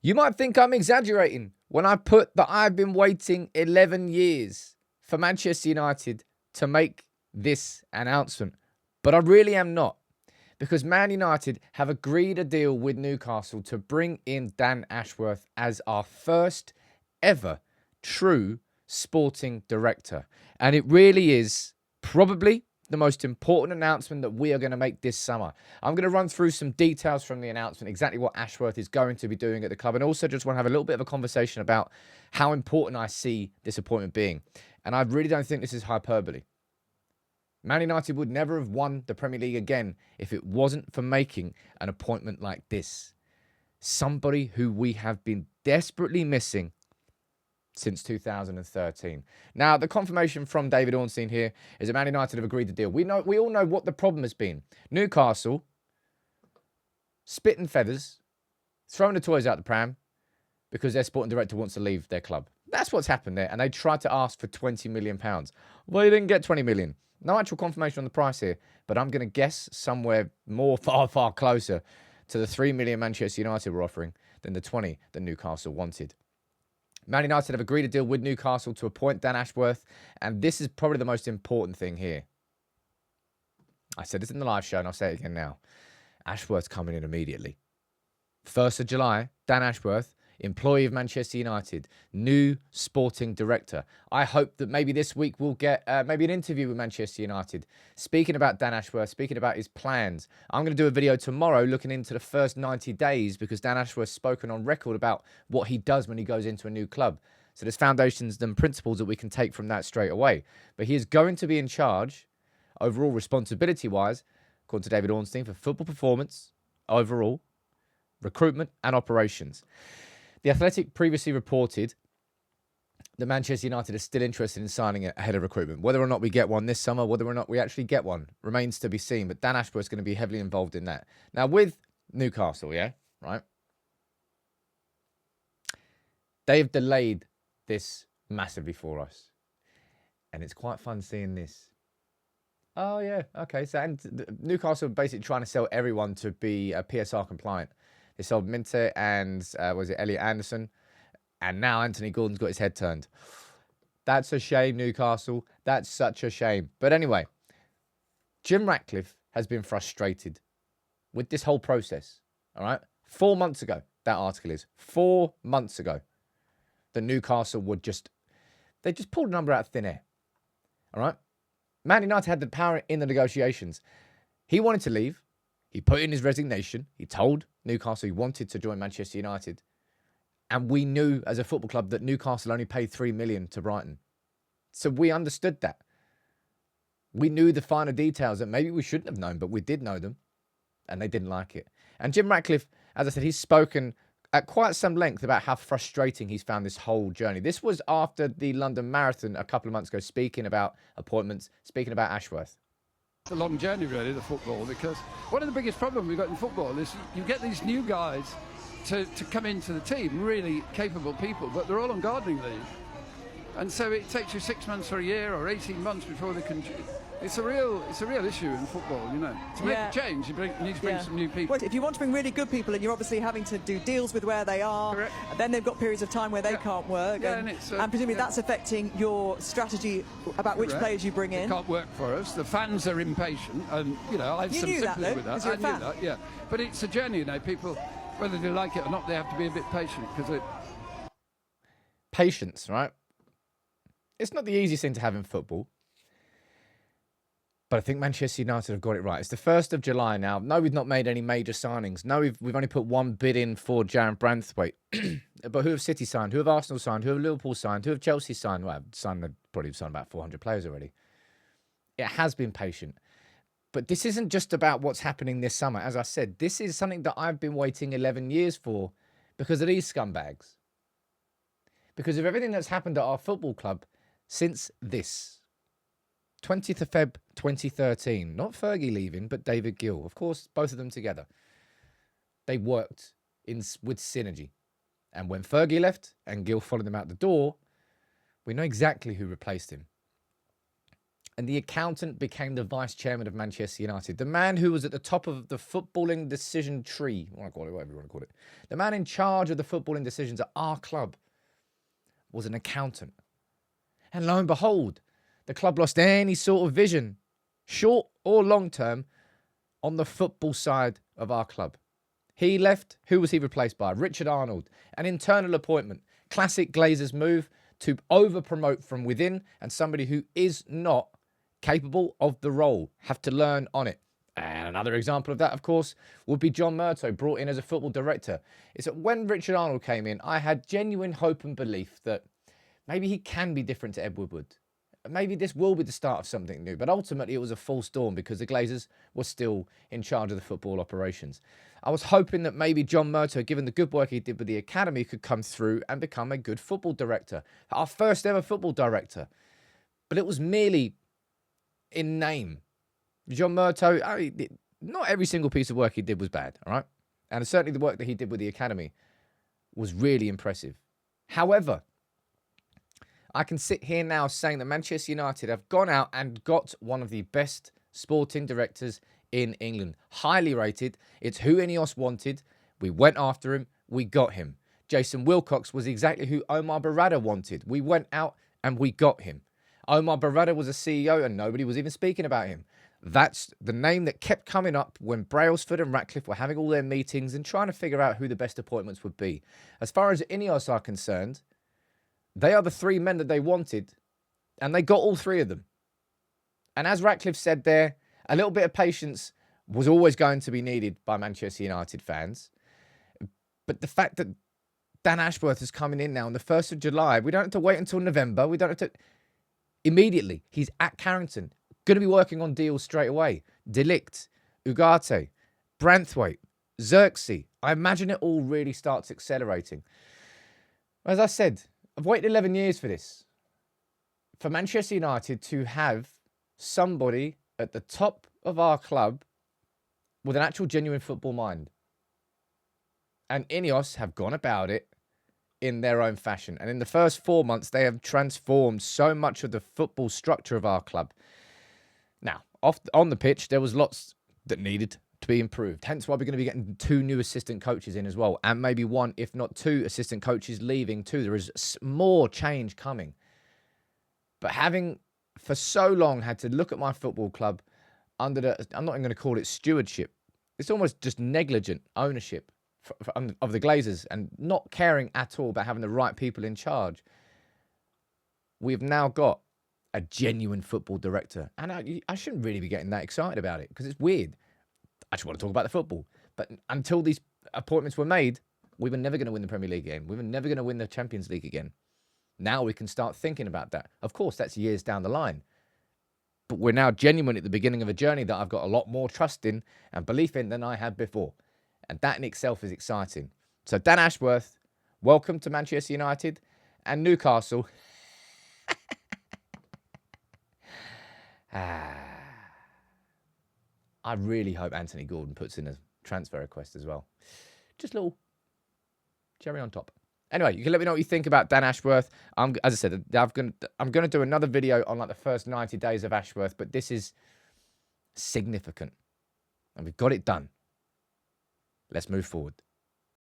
You might think I'm exaggerating when I put that I've been waiting 11 years for Manchester United to make this announcement. But I really am not. Because Man United have agreed a deal with Newcastle to bring in Dan Ashworth as our first ever true sporting director. And it really is probably the most important announcement that we are going to make this summer. I'm going to run through some details from the announcement, exactly what Ashworth is going to be doing at the club, and also just want to have a little bit of a conversation about how important I see this appointment being. And I really don't think this is hyperbole. Man United would never have won the Premier League again if it wasn't for making an appointment like this. Somebody who we have been desperately missing since 2013. Now, the confirmation from David Ornstein here is that Man United have agreed the deal. We all know what the problem has been. Newcastle, spitting feathers, throwing the toys out the pram because their sporting director wants to leave their club. That's what's happened there. And they tried to ask for £20 million. Well, you didn't get 20 million. No actual confirmation on the price here, but I'm going to guess somewhere far closer to the 3 million Manchester United were offering than the 20 that Newcastle wanted. Man United have agreed a deal with Newcastle to appoint Dan Ashworth, and this is probably the most important thing here. I said this in the live show, and I'll say it again now. Ashworth's coming in immediately. 1st of July, Dan Ashworth, employee of Manchester United, new sporting director. I hope that maybe this week we'll get maybe an interview with Manchester United, speaking about Dan Ashworth, speaking about his plans. I'm going to do a video tomorrow looking into the first 90 days because Dan Ashworth's spoken on record about what he does when he goes into a new club. So there's foundations and principles that we can take from that straight away. But he is going to be in charge, overall responsibility-wise, according to David Ornstein, for football performance, overall, recruitment and operations. The Athletic previously reported that Manchester United is still interested in signing a head of recruitment. Whether or not we get one this summer, whether or not we actually get one, remains to be seen. But Dan Ashworth is going to be heavily involved in that. Now, with Newcastle, right? They've delayed this massively for us. And it's quite fun seeing this. Oh, yeah, okay. So and Newcastle are basically trying to sell everyone to be PSR compliant. They sold Minte and, Elliot Anderson. And now Anthony Gordon's got his head turned. That's a shame, Newcastle. That's such a shame. But anyway, Jim Ratcliffe has been frustrated with this whole process. All right? 4 months ago, that article is. 4 months ago, the Newcastle they just pulled a number out of thin air. All right? Man United had the power in the negotiations. He wanted to leave. He put in his resignation. He told Newcastle he wanted to join Manchester United. And we knew as a football club that Newcastle only paid $3 million to Brighton. So we understood that. We knew the finer details that maybe we shouldn't have known, but we did know them. And they didn't like it. And Jim Ratcliffe, as I said, he's spoken at quite some length about how frustrating he's found this whole journey. This was after the London Marathon a couple of months ago, speaking about appointments, speaking about Ashworth. It's a long journey, really, the football, because one of the biggest problems we've got in football is you get these new guys to come into the team, really capable people, but they're all on gardening leave. And so it takes you 6 months or a year or 18 months before they can... It's a real issue in football, you know. To make a change, you need to bring some new people. Well, if you want to bring really good people in, you're obviously having to do deals with where they are. Correct. And then they've got periods of time where they can't work. And presumably that's affecting your strategy about which players you bring in. It can't work for us. The fans are impatient, and, you know, I have some sympathy with that. I knew that, yeah. But it's a journey, you know. People, whether they like it or not, they have to be a bit patient, because Patience, right? It's not the easiest thing to have in football. But I think Manchester United have got it right. It's the 1st of July now. No, we've not made any major signings. No, we've only put one bid in for Jaron Branthwaite. But who have City signed? Who have Arsenal signed? Who have Liverpool signed? Who have Chelsea signed? Well, they've probably signed about 400 players already. It has been patient. But this isn't just about what's happening this summer. As I said, this is something that I've been waiting 11 years for because of these scumbags. Because of everything that's happened at our football club since this. 20th of Feb 2013. Not Fergie leaving, but David Gill. Of course, both of them together. They worked with synergy. And when Fergie left and Gill followed them out the door, we know exactly who replaced him. and the accountant became the vice chairman of Manchester United. The man who was at the top of the footballing decision tree, whatever you want to call it, the man in charge of the footballing decisions at our club was an accountant. And lo and behold, the club lost any sort of vision, short or long term, on the football side of our club. He left. Who was he replaced by? Richard Arnold, an internal appointment. Classic Glazers move to over-promote from within, and somebody who is not capable of the role have to learn on it. And another example of that, of course, would be John Murtough, brought in as a football director. It's that when Richard Arnold came in, I had genuine hope and belief that maybe he can be different to Ed Woodward. Maybe this will be the start of something new. But ultimately, it was a false dawn because the Glazers were still in charge of the football operations. I was hoping that maybe John Murtough, given the good work he did with the academy, could come through and become a good football director. Our first ever football director. But it was merely in name. John Murtough, not every single piece of work he did was bad, all right? And certainly the work that he did with the academy was really impressive. However, I can sit here now saying that Manchester United have gone out and got one of the best sporting directors in England. Highly rated. It's who INEOS wanted. We went after him. We got him. Jason Wilcox was exactly who Omar Barada wanted. We went out and we got him. Omar Barada was a CEO and nobody was even speaking about him. That's the name that kept coming up when Brailsford and Ratcliffe were having all their meetings and trying to figure out who the best appointments would be. As far as INEOS are concerned, they are the three men that they wanted, and they got all three of them. And as Ratcliffe said there, a little bit of patience was always going to be needed by Manchester United fans. But the fact that Dan Ashworth is coming in now on the 1st of July, we don't have to wait until November. We don't have to... Immediately, he's at Carrington, going to be working on deals straight away. De Ligt, Ugarte, Branthwaite, Xerxes. I imagine it all really starts accelerating. As I said, I've waited 11 years for this. For Manchester United to have somebody at the top of our club with an actual genuine football mind. And INEOS have gone about it in their own fashion. And in the first 4 months, they have transformed so much of the football structure of our club. Now, on the pitch, there was lots that needed to be improved. Hence why we're going to be getting 2 new assistant coaches in as well. And maybe 1, if not 2, assistant coaches leaving too. There is more change coming. But having, for so long, had to look at my football club under the, I'm not even going to call it stewardship. It's almost just negligent ownership of the Glazers and not caring at all about having the right people in charge. We've now got a genuine football director. And I shouldn't really be getting that excited about it because it's weird. I just want to talk about the football. But until these appointments were made, we were never going to win the Premier League again. We were never going to win the Champions League again. Now we can start thinking about that. Of course, that's years down the line. But we're now genuine at the beginning of a journey that I've got a lot more trust in and belief in than I had before. And that in itself is exciting. So Dan Ashworth, welcome to Manchester United and Newcastle. I really hope Anthony Gordon puts in a transfer request as well. Just a little cherry on top. Anyway, you can let me know what you think about Dan Ashworth. As I said, I'm going to do another video on like the first 90 days of Ashworth, but this is significant. And we've got it done. Let's move forward.